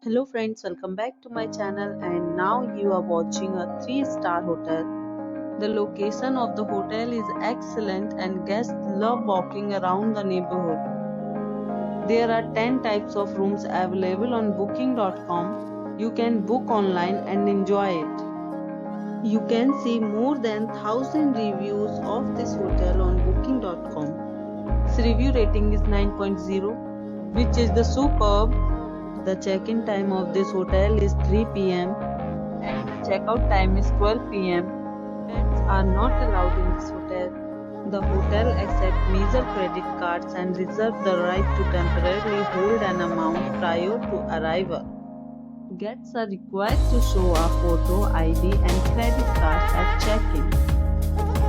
Hello friends, welcome back to my channel, and now you are watching a 3-star hotel. The location of the hotel is excellent and guests love walking around the neighborhood. There are 10 types of rooms available on booking.com. You can book online and enjoy it. You can see more than 1000 reviews of this hotel on booking.com. Its review rating is 9.0, which is the superb. The check-in time of this hotel is 3 p.m. and the check-out time is 12 p.m. Pets are not allowed in this hotel. The hotel accepts major credit cards and reserves the right to temporarily hold an amount prior to arrival. Guests are required to show a photo ID and credit cards at check-in.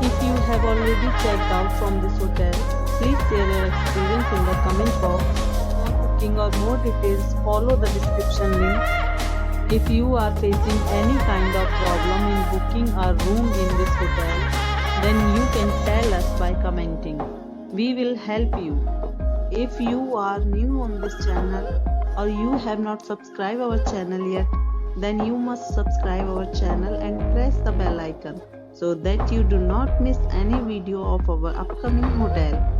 If you have already checked out from this hotel, please share your experience in the comment box. Or more details, follow the description link. If you are facing any kind of problem in booking a room in this hotel, then you can tell us by commenting. We will help you. If you are new on this channel or you have not subscribed our channel yet, then you must subscribe our channel and press the bell icon so that you do not miss any video of our upcoming hotel.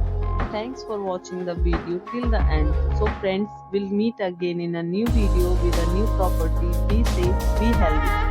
Thanks for watching the video till the end. So friends, we'll meet again in a new video with a new property. Be safe, be healthy.